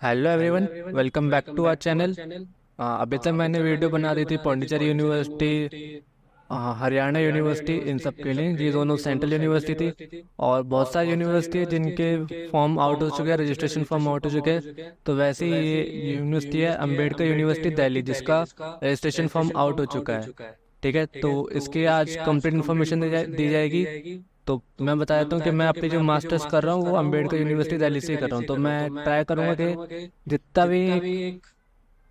Hello everyone, welcome back to our channel. अभी तक मैंने वीडियो बना दी थी पौंडीचेरी यूनिवर्सिटी, हरियाणा यूनिवर्सिटी, इन सब के लिए। ये दोनों सेंट्रल यूनिवर्सिटी थी। और बहुत सारी यूनिवर्सिटी है जिनके फॉर्म आउट हो चुके हैं, रजिस्ट्रेशन फॉर्म आउट हो चुके हैं। तो वैसे ही ये यूनिवर्सिटी है अम्बेडकर यूनिवर्सिटी दिल्ली, जिसका रजिस्ट्रेशन फॉर्म आउट हो चुका है। ठीक है, तो इसकी आज कंप्लीट इन्फॉर्मेशन दी जाएगी। तो मैं बता देता हूँ कि मैं अपनी जो मास्टर्स कर रहा हूँ वो अम्बेडकर यूनिवर्सिटी दिल्ली से ही कर रहा हूँ। तो मैं ट्राई करूँगा कि जितना भी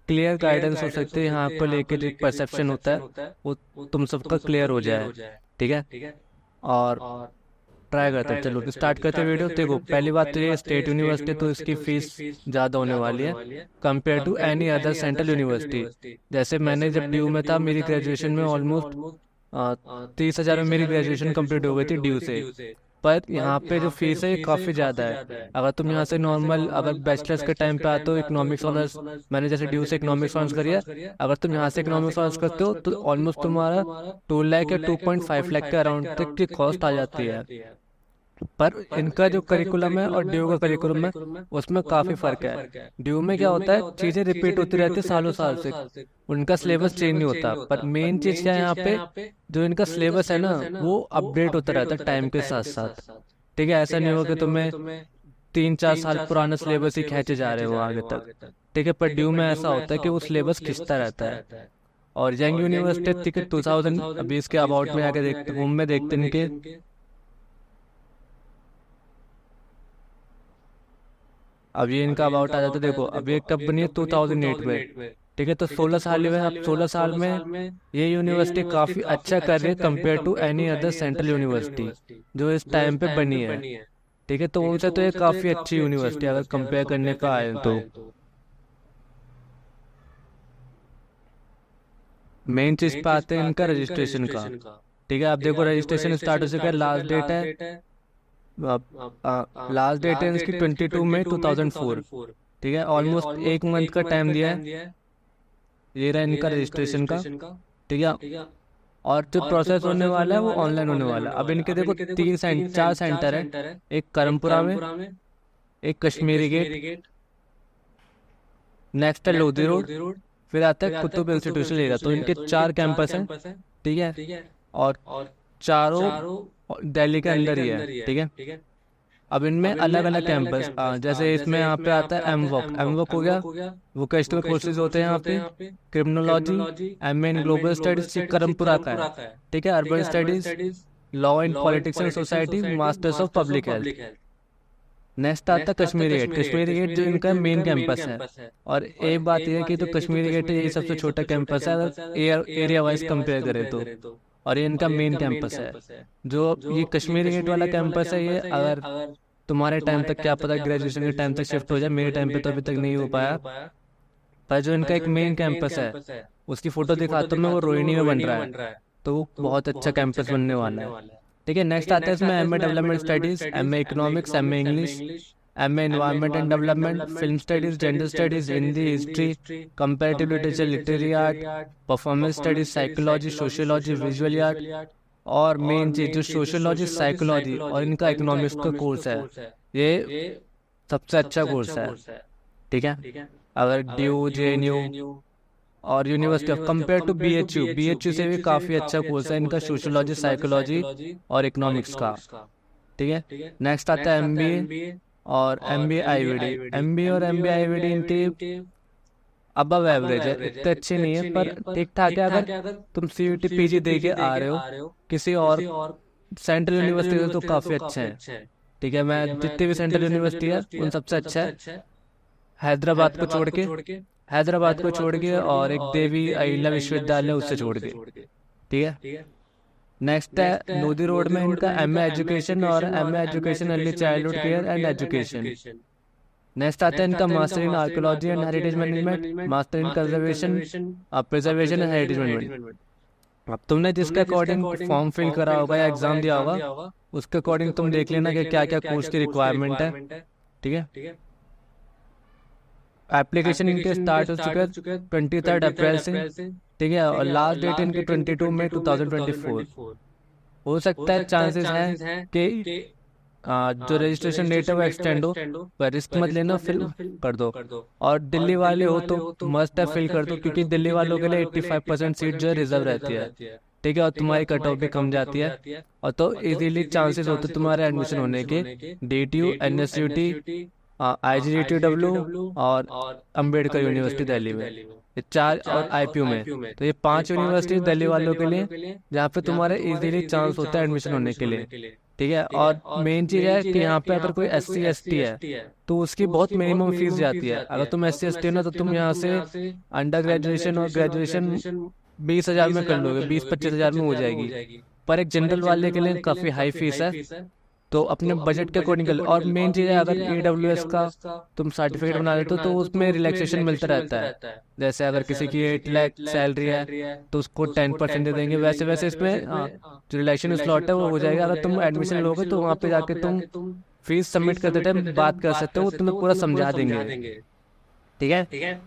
क्लियर गाइडेंस हो सकती है यहाँ को लेके, जो एक परसेप्शन होता है वो तुम सबका क्लियर हो जाए। ठीक है, और ट्राई करते हैं। चलो स्टार्ट करते हैं वीडियो। देखो, पहली बात तो ये स्टेट यूनिवर्सिटी, तो इसकी फीस ज़्यादा होने वाली है compare to any other central university. जैसे मैंने जब ड्यू में था, मेरी ग्रेजुएशन में ऑलमोस्ट 30,000 में मेरी ग्रेजुएशन कंप्लीट हो गई थी ड्यू से। पर यहाँ पे जो फीस है ये काफ़ी ज़्यादा है। अगर तुम यहाँ से नॉर्मल, अगर बैचलर्स के टाइम पे आते हो इकोनॉमिक्स ऑनर्स, मैंने जैसे ड्यू से इकोनॉमिक्स ऑनर्स करी है, अगर तुम यहाँ से इकोनॉमिक्स ऑनर्स करते हो तो ऑलमोस्ट तुम्हारा 2 लाख या 2.5 लाख के अराउंड तक की कॉस्ट आ जाती है। पर इनका जो करिकुलम है और ड्यू का करिकुलम है उसमें काफ़ी फर्क है। ड्यू में क्या होता है, चीज़ें रिपीट होती रहती है सालों साल से, उनका सिलेबस चेंज नहीं होता। पर मेन चीज़ क्या है यहाँ पे, जो इनका सिलेबस है ना वो अपडेट होता रहता है टाइम के साथ साथ। ठीक है, ऐसा नहीं होगा कि तुम्हें 3-4 साल पुराना सिलेबस ही खींचे जा रहे हो आगे तक। ठीक है, पर ड्यू में ऐसा होता है कि वो सिलेबस खिंचता रहता है। और यंग यूनिवर्सिटी थी कि 2020 के अबाउट में आके देखते होम में देखते हैं कि अब ये इनका अबाउट आ जाता है। देखो, अब ये कब बनी है, 2008 में। ठीक है, तो 16 साल हुए। अब 16 साल में ये यूनिवर्सिटी काफ़ी अच्छा कर रही है compare to any other central university जो इस टाइम पे बनी है। ठीक है, तो उनसे तो ये काफ़ी अच्छी यूनिवर्सिटी अगर कंपेयर करने का आए तो। मेन चीज़ पे आते हैं इनका रजिस्ट्रेशन का। ठीक है, आप देखो रजिस्ट्रेशन स्टार्ट हो चुका है। लास्ट डेट है, लास्ट डेट है इसकी 22 मई 2004। ठीक है, ऑलमोस्ट एक मंथ का टाइम दिया है। ये रहा इनका रजिस्ट्रेशन का। ठीक है, और जो प्रोसेस होने वाला है वो ऑनलाइन होने वाला है। अब इनके देखो 4 सेंटर है। एक करमपुरा में, एक कश्मीरी गेट, नेक्स्ट है लोधी रोड, फिर आता है कुतुब इंस्टीट्यूशन एरिया। तो इनके 4 कैंपस हैं। ठीक है, और चारों दिल्ली के अंदर ही है। ठीक है, अब इनमें अलग अलग कैंपस, जैसे इसमें यहाँ पे आता है एम वॉक हो गया, वोकेशनल कोर्सेज होते हैं यहाँ पे। Criminology, M A in global studies, ये करमपुरा का है। ठीक है, urban studies, law in politics and society, masters of public health. Next आता है कश्मीरी गेट। कश्मीरी गेट जो इनका मेन कैंपस है। और एक बात यह है कि जो कश्मीरी गेट है यही सबसे छोटा कैंपस है अगर एरिया वाइज कंपेयर करें तो। और ये इनका मेन कैंपस है। जो ये कश्मीरी गेट वाला कैंपस है, ये अगर तुम्हारे टाइम तक, क्या पता ग्रेजुएशन के टाइम तक शिफ्ट हो जाए, मेरे टाइम पे तो अभी तक नहीं हो पाया। पर जो इनका एक मेन कैंपस है उसकी फोटो दिखाता हूँ मैं, वो रोहिणी में बन रहा है। तो वो बहुत अच्छा कैंपस बनने वाला है। ठीक है, नेक्स्ट आता है इसमें M A development studies, M A economics, M A English, M A environment and development, film studies, gender studies, Hindi, history, comparative literature, literary art, performance studies, psychology, sociology, visual art. और main चीज जो sociology, psychology और इनका economics का course है, ये सबसे अच्छा कोर्स है। ठीक है, अगर ड्यू, JNU और university of, compare to BHU से भी काफ़ी अच्छा कोर्स है इनका सोशियोलॉजी, साइकोलॉजी और इकोनॉमिक्स का। ठीक है, नेक्स्ट आता है MBA और MBA IVD। MBA और MBA IVD इनकी अबव एवरेज है, इतने अच्छे नहीं है पर ठीक ठाक है। अगर तुम CUT PG दे के आ रहे हो किसी और सेंट्रल यूनिवर्सिटी से तो काफ़ी अच्छे हैं। ठीक है, मैं जितनी भी सेंट्रल यूनिवर्सिटी है उन सबसे अच्छा है। हैदराबाद को छोड़ के, हैदराबाद को छोड़ के और एक देवी अहिल्या विश्वविद्यालय उससे छोड़ के। ठीक है, नेक्स्ट है लोधी रोड में इनका MA एजुकेशन और MA education early childhood care and education. Next आता है इनका master in archaeology and heritage management, master in conservation, preservation and heritage management. अब तुमने जिसके अकॉर्डिंग फॉर्म फिल करा होगा या एग्जाम दिया होगा उसके अकॉर्डिंग तुम देख लेना कि क्या क्या कोर्स की रिक्वायरमेंट है। ठीक है, एप्लीकेशन इनके स्टार्ट हो चुके हैं 23 अप्रैल से। ठीक है, और लास्ट डेट इनकी 22 मई 2024। हो सकता है, चांसेस हैं कि जो रजिस्ट्रेशन डेट है वो एक्सटेंड हो, पर रिस्क मत लेना, फिल कर दो। और दिल्ली वाले हो तो मस्ट है फिल कर दो, क्योंकि दिल्ली वालों के लिए 85% सीट जो है रिजर्व रहती है, ठीक है, और तुम्हारी कट ऑफ भी कम जाती है, और तो इजीली चांसेस होते तुम्हारे एडमिशन होने के DTU, NSUT, IGDTW और अंबेडकर यूनिवर्सिटी दिल्ली में, ये चार, और IPU में। तो ये 5 यूनिवर्सिटी दिल्ली वालों के लिए जहाँ पे तुम्हारे इजीली चांस होता है एडमिशन होने के लिए, ठीक है। और मेन चीज़ है कि यहाँ पे अगर कोई SC ST है तो उसकी बहुत मिनिमम फीस जाती है। अगर तुम SC ST हो ना तो तुम यहाँ से अंडर ग्रेजुएशन और ग्रेजुएशन 20,000 में कर लोगे, 20-25,000 में हो जाएगी। पर एक जनरल वाले के लिए काफ़ी हाई फीस है, तो अपने बजट के अकॉर्डिंग कर लो। और मेन चीज़ है, अगर AWS का तुम सर्टिफिकेट बना लेते हो तो उसमें रिलैक्सेशन मिलता रहता है। जैसे अगर किसी की 8 लाख सैलरी है तो उसको 10% दे देंगे, वैसे वैसे इसमें जो रिलैक्सेशन स्लॉट है वो हो जाएगा। अगर तुम एडमिशन लोगे तो वहाँ पे जाके तुम फीस सबमिट करते टाइम बात कर सकते हो, तुम्हें पूरा समझा देंगे, ठीक है।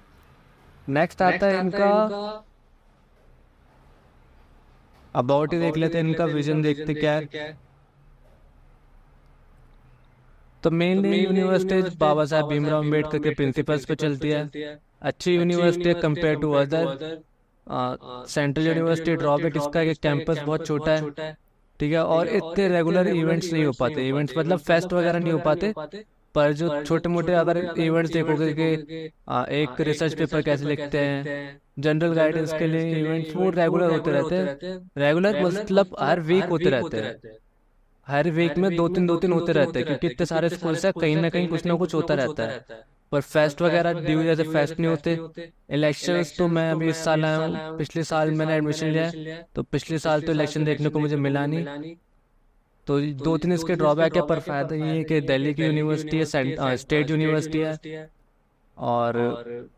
नेक्स्ट आता है इनका अबाउट ही देख लेते हैं, इनका विजन देखते क्या है। तो मेनली यूनिवर्सिटी बाबा साहब भीमराव अम्बेडकर के प्रिंसिपल्स पे चलती है। अच्छी university compare to other central university. Drawback इसका है कि कैंपस बहुत छोटा है, ठीक है, और इतने रेगुलर इवेंट्स नहीं हो पाते। इवेंट्स मतलब फेस्ट वगैरह नहीं हो पाते, पर जो छोटे मोटे अगर इवेंट्स देखोगे कि एक रिसर्च पेपर कैसे लिखते हैं, जनरल गाइडेंस के लिए इवेंट्स, वो रेगुलर होते रहते हैं। रेगुलर मतलब हर वीक होते रहते हैं, हर वीक में दो तीन होते रहते हैं, क्योंकि इतने सारे स्कूल्स है, कहीं ना कुछ होता रहता है। पर फेस्ट वगैरह ड्यू जैसे फेस्ट नहीं होते। इलेक्शंस तो मैं अभी इस साल आया हूँ, पिछले साल मैंने एडमिशन लिया है, तो पिछले साल तो इलेक्शन देखने को मुझे मिला नहीं। तो 2-3 इसके ड्रॉबैक है, पर फायदा ये है कि दिल्ली की यूनिवर्सिटी है, स्टेट यूनिवर्सिटी है, और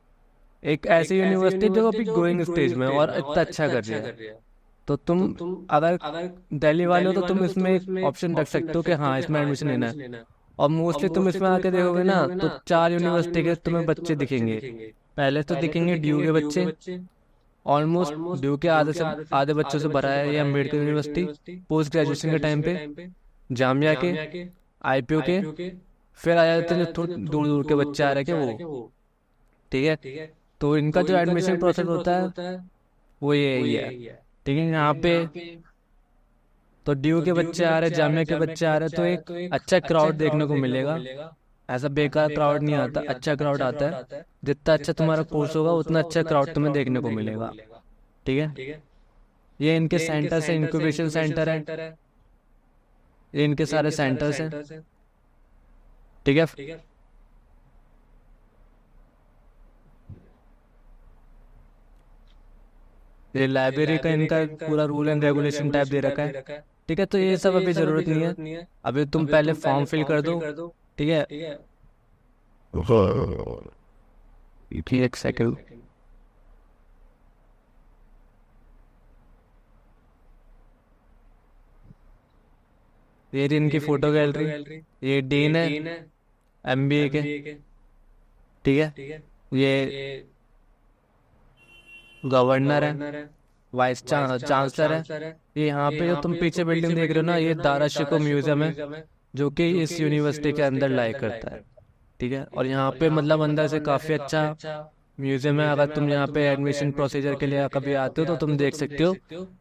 एक ऐसी यूनिवर्सिटी जो अभी ग्रोइंग स्टेज में है और इतना अच्छा कर रही है। तो तुम अगर दिल्ली वाले हो तो तुम इसमें एक ऑप्शन रख सकते हो कि हाँ इसमें एडमिशन लेना है। और मोस्टली तुम इसमें आके देखोगे ना तो 4 यूनिवर्सिटी के तुम्हें बच्चे दिखेंगे। पहले तो दिखेंगे ड्यू के बच्चे, ऑलमोस्ट ड्यू के आधे से आधे बच्चों से भरा है ये अम्बेडकर यूनिवर्सिटी पोस्ट ग्रेजुएशन के टाइम पे। जामिया के, IPU के, फिर आ जाते हैं जो थोड़े दूर दूर के बच्चे आ रहे हैं वो, ठीक है। तो इनका जो एडमिशन प्रोसेस होता है वो यही है, ठीक है। यहाँ पे तो ड्यू के बच्चे आ रहे, जामिया के बच्चे आ रहे, तो एक अच्छा क्राउड देखने को मिलेगा। ऐसा बेकार क्राउड नहीं आता, अच्छा क्राउड आता है। जितना अच्छा तुम्हारा कोर्स होगा उतना अच्छा क्राउड तुम्हें देखने को मिलेगा, ठीक है। ये इनके सेंटर्स है, इंक्यूबेशन सेंटर है, ये इनके सारे सेंटर्स हैं, ठीक है। ये लाइब्रेरी का इनका पूरा रूल एंड रेगुलेशन टाइप दे रखा है, ठीक है। तो ये सब अभी जरूरत नहीं है, अभी तुम पहले फॉर्म फिल कर दो, ठीक है। एक सेकंड, ये रही इनकी फोटो गैलरी, ये डीन है MBA के, ठीक है। ये गवर्नर है, वाइस चांसलर है। ये यहाँ पे जो तुम पीछे बिल्डिंग देख रहे हो ना, ये दारा शिकोह म्यूजियम है, जो कि इस यूनिवर्सिटी के अंदर लाई करता है, ठीक है। और यहाँ पे मतलब अंदर से काफी अच्छा म्यूजियम है। अगर तुम यहाँ पे एडमिशन प्रोसीजर के लिए कभी आते हो तो तुम देख सकते हो,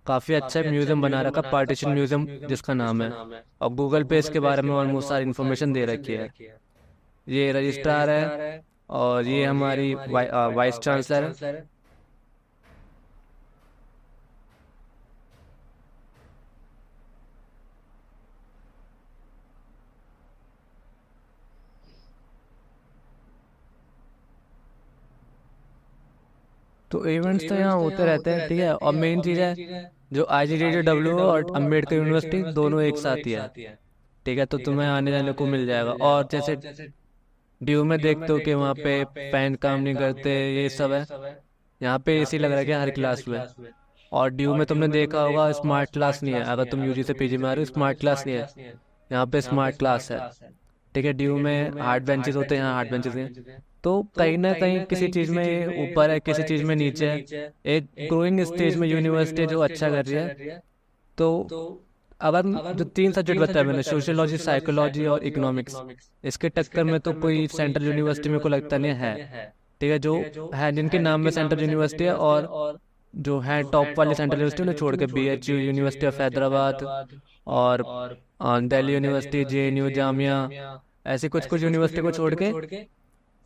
काफी अच्छा म्यूजियम बना रखा, पार्टीशन म्यूजियम जिसका नाम है। और गूगल पे इसके बारे में ऑलमोस्ट सारी इन्फॉर्मेशन दे रखी है। ये रजिस्ट्रार है और ये हमारी वाइस चांसलर है। तो इवेंट्स तो यहाँ होते रहते हैं, ठीक है। और मेन चीज़ है जो IGDW और अम्बेडकर यूनिवर्सिटी दोनों एक साथ ही है, ठीक है। तो तुम्हें आने जाने को मिल जाएगा। और जैसे ड्यू में देखते हो कि वहाँ पे फैन काम नहीं करते, ये सब है। यहाँ पे AC लग रहा है क्या हर क्लास में। और ड्यू में तुमने देखा होगा स्मार्ट क्लास नहीं है, अगर तुम UG से PG में आ रहे हो स्मार्ट क्लास नहीं है, यहाँ पे स्मार्ट क्लास है, ठीक है। ड्यू में हार्ड बेंचेस होते हैं, यहाँ हार्ड बेंचेस हैं। तो कहीं ना कहीं किसी चीज़ में ऊपर है, किसी चीज़ में नीचे है। एक ग्रोइंग स्टेज में यूनिवर्सिटी जो अच्छा कर रही है, तो अगर जो तीन सब्जेक्ट बताया मैंने, सोशियोलॉजी, साइकोलॉजी और इकोनॉमिक्स, इसके टक्कर में तो कोई सेंट्रल यूनिवर्सिटी मेरे को लगता नहीं है। ठीक है, जो है जिनके नाम में सेंट्रल यूनिवर्सिटी है और जो है टॉप वाली सेंट्रल यूनिवर्सिटी, उन्हें छोड़ के BHU, यूनिवर्सिटी ऑफ हैदराबाद और दिल्ली यूनिवर्सिटी, JNU, जामिया, ऐसी कुछ कुछ यूनिवर्सिटी को छोड़ के,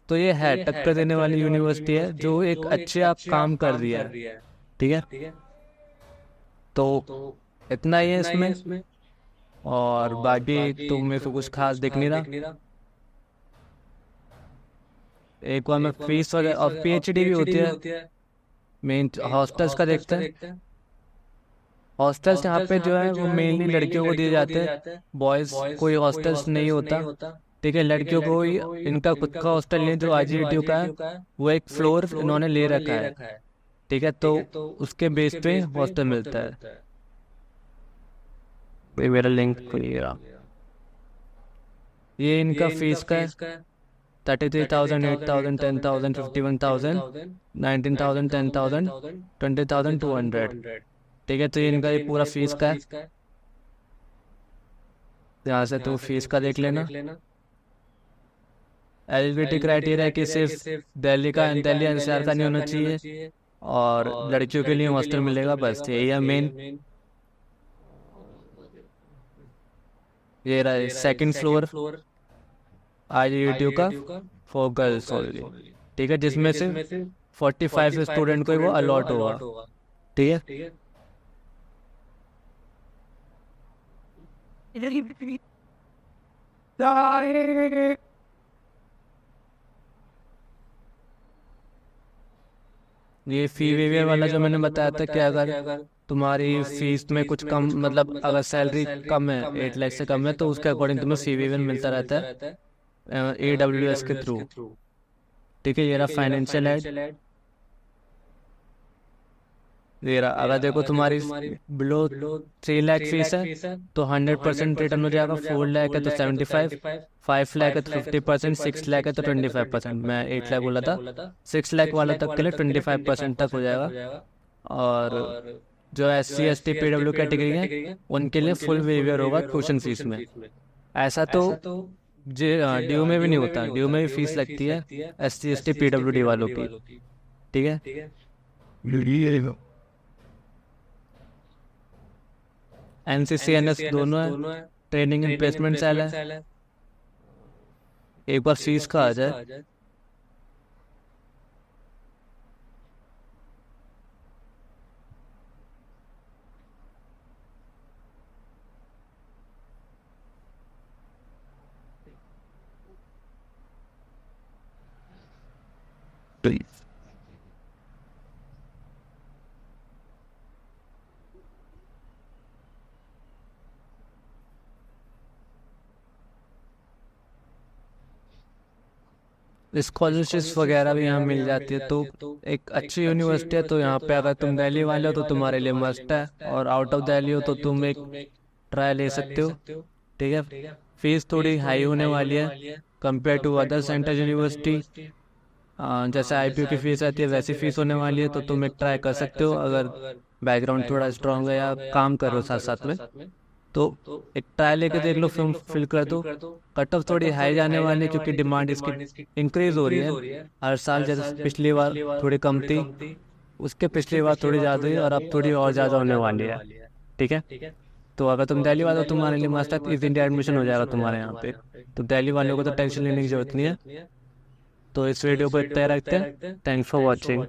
तो ये है टक्कर देने वाली यूनिवर्सिटी है जो एक अच्छे आप काम कर रही है। ठीक है, तो इतना ही है इसमें, और बाकी तो मेरे को कुछ खास दिख नहीं रहा। एक बार मैं फीस वगैरह और PhD भी होती है। मेन हॉस्टल्स का देखते हैं। हॉस्टल्स यहाँ पे जो है वो मेनली लड़कियों को दिए जाते हैं, बॉयज कोई हॉस्टल्स नहीं होता। ठीक है, लड़कियों को ही इनका खुद का हॉस्टल नहीं, जो IGTU का है वो एक फ्लोर इन्होंने ले रखा है। ठीक है, तो उसके बेस पे हॉस्टल मिलता है। मेरा लिंक खुलिएगा। ये इनका फीस का है 33,000, 8,000, 10,000, 51,000, 19,000, 10,000, 20,200। ठीक है, तो ये इनका ये पूरा फीस का है। यहाँ से तो फीस का देख लेना। एलिजिबिलिटी क्राइटेरिया कि सिर्फ दिल्ली NCR का नहीं होना चाहिए और लड़कियों के लिए हॉस्टल मिलेगा, बस यही है मेन। ये रहा सेकंड फ्लोर IGTU का फॉर गर्ल्स ओनली। ठीक है, जिसमें से 45 स्टूडेंट को ही वो अलॉट होगा। ठीक है, ये फी वेवियर वाला जो मैंने बताया था कि अगर तुम्हारी फीस में कुछ कम, मतलब अगर सैलरी कम है, 8 लाख से कम है, तो उसके अकॉर्डिंग तुम्हें फी वेवियर मिलता रहता है AWS के थ्रू। ठीक है, ये रहा फाइनेंशियल एड। ये रहा, अगर देखो तुम्हारी बिलो 3 लाख फीस है तो 100% रिटर्न हो जाएगा। 4 लाख है तो 75, 5 लाख है तो 50%, 6 लाख है तो 25%। मैं 8 लाख बोला था, 6 लाख वाला तक के लिए 25% तक हो जाएगा। और जो SC ST PW कैटेगरी है उनके लिए फुल वेवियर होगा ट्यूशन फीस में। ऐसा तो DU में भी नहीं होता, DU में भी फीस लगती है SC ST PWD वालों की। ठीक है, NCC NS दोनों है, ट्रेनिंग एंड प्लेसमेंट सेल है। एक बार फीस का आ जाए, स्कॉलरशिप्स वगैरह भी यहाँ मिल जाती है। तो एक अच्छी यूनिवर्सिटी है, तो यहाँ पे अगर तुम दिल्ली वाले हो तो तुम्हारे लिए मस्ट है, और आउट ऑफ दिल्ली हो तो तुम एक ट्राई ले सकते हो। ठीक है, फीस थोड़ी हाई होने वाली है compare to other central university. जैसे IPU की फीस रहती है वैसी फीस होने वाली है, तो तुम एक ट्राई कर सकते हो अगर बैकग्राउंड थोड़ा स्ट्रांग है या काम कर रहे हो साथ साथ में। तो एक ट्रायल लेके देख लो, फिर फिल कर दो। कट ऑफ थोड़ी हाई जाने वाली है क्योंकि डिमांड इसकी इंक्रीज हो रही है हर साल। जैसे पिछली बार थोड़ी कम थी, उसके पिछली बार थोड़ी ज़्यादा हुई, और अब थोड़ी और ज़्यादा होने वाली है। ठीक है, तो अगर तुम दिल्ली वाले हो तुम्हारे लिए मस्त है, इस इंडिया एडमिशन हो जाएगा तुम्हारे यहाँ पे। तो दिल्ली वालों को तो टेंशन लेने की जरूरत नहीं है। तो इस वीडियो को इतना ही रखते हैं। Thanks for watching.